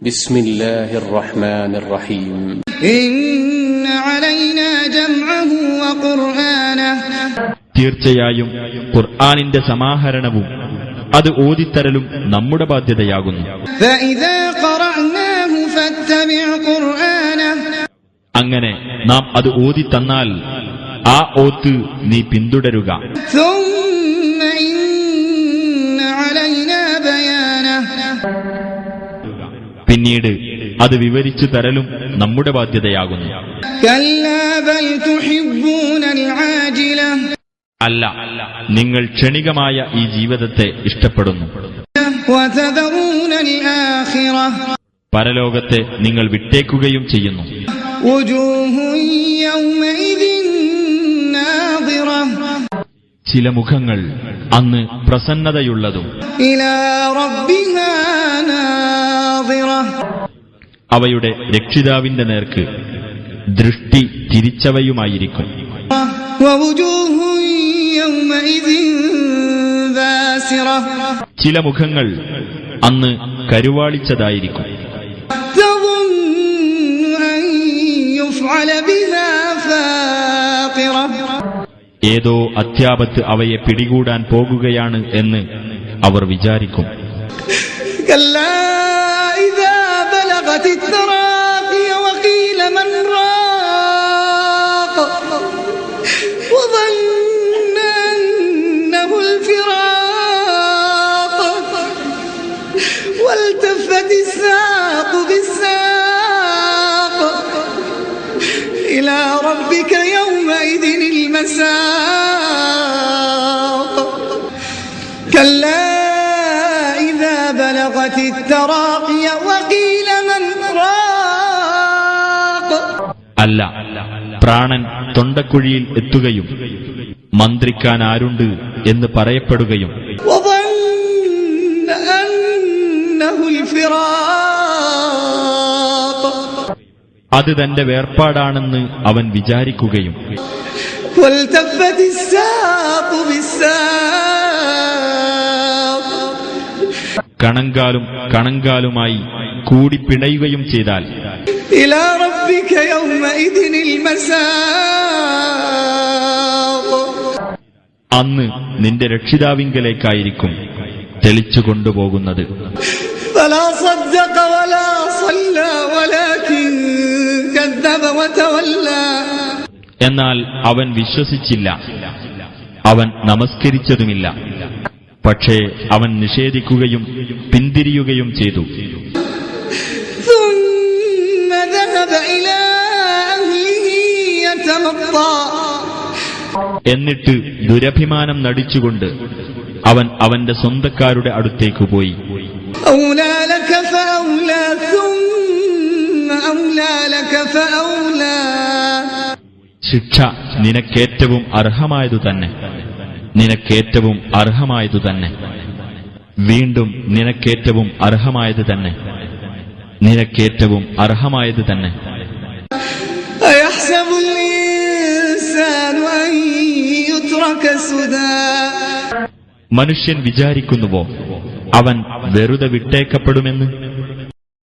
ബിസ്മില്ലാഹിർ റഹ്മാനിർ റഹീം. ഇന്ന അലൈനാ ജംഅഹു വഖുർആനഹു, തീർച്ചയായും ഖുർആനിന്റെ സമാഹരണവും അത് ഓതിത്തരലും നമ്മുടെ ബാധ്യതയാകുന്നു. ഫഇദാ ഖറഅനാഹു ഫത്തബിഅ ഖുർആനഹു, അങ്ങനെ നാം അത് ഓതിത്തന്നാൽ ആ ഓത്ത് നീ പിന്തുടരുക. ثم إن علينا بيانه, പിന്നീട് അത് വിവരിച്ചു തരലും നമ്മുടെ ബാധ്യതയാകുന്നു. كلا بل تحبون العاجلة, അല്ല, നിങ്ങൾ ക്ഷണികമായ ഈ ജീവിതത്തെ ഇഷ്ടപ്പെടുന്നു. وتذرون الآخرة, പരലോകത്തെ നിങ്ങൾ വിട്ടേക്കുകയും ചെയ്യുന്നു. وجوه يومئذ ناظرة, ചില മുഖങ്ങൾ അന്ന് പ്രസന്നതയുള്ളതും إلى ربها ناظرة, അവയുടെ രക്ഷിതാവിന്റെ നേർക്ക് ദൃഷ്ടി തിരിച്ചവയുമായിരിക്കും. ووجوه يومئذ باسرة, ചില മുഖങ്ങൾ അന്ന് കരുവാളിച്ചതായിരിക്കും. تظن أن يفعل بها فاقرة, ഏതോ അത്യാപത്ത് അവയെ പിടികൂടാൻ പോകുകയാണ് എന്ന് അവർ വിചാരിക്കും. كلا إذا بلغت التراقي وقيل من راق وظن أنه الفراق والتفت الساق بالساق إلى ربك يومئذ المساق كلا إذا بلغت التراقي وقيل من راق, അല്ല, പ്രാണൻ തൊണ്ടക്കുഴിയിൽ എത്തുകയും മന്ത്രിക്കാൻ ആരുണ്ട് എന്ന് പറയപ്പെടുകയും وظن أنه الفراق, അത് തന്റെ വേർപാടാണെന്ന് അവൻ വിചാരിക്കുകയും والتفت الساق بالساق, കണങ്കാലും കണങ്കാലുമായി കൂടിപ്പിണയുകയും ചെയ്താൽ إلى ربك يومئذ المساق, അന്ന് നിന്റെ രക്ഷിതാവിങ്കലേക്കായിരിക്കും തെളിച്ചു കൊണ്ടുപോകുന്നത്. فلا صدق ولا صلى ولكن كذب وتولى, എന്നാൽ അവൻ വിശ്വസിച്ചില്ല, അവൻ നമസ്കരിച്ചതുമില്ല, പക്ഷേ അവൻ നിഷേധിക്കുകയും പിന്തിരിയുകയും ചെയ്തു. ثم ذهب إلى أهله يتمطى, എന്നിട്ട് ദുരഭിമാനം നടിച്ചുകൊണ്ട് അവൻ അവന്റെ സ്വന്തക്കാരുടെ അടുത്തേക്ക് പോയി. أولى لك فأولى ثم أولى لك فأولى, ശിക്ഷ നിനക്കേറ്റവും അർഹമായതു തന്നെ, നിനക്കേറ്റവും അർഹമായതു തന്നെ, വീണ്ടും നിനക്കേറ്റവും അർഹമായത് തന്നെ, നിനക്കേറ്റവും അർഹമായത് തന്നെ. أيحسب الإنسان أن يترك سدى, മനുഷ്യൻ വിചാരിക്കുന്നുവോ അവൻ വെറുതെ വിട്ടേക്കപ്പെടുമെന്ന്?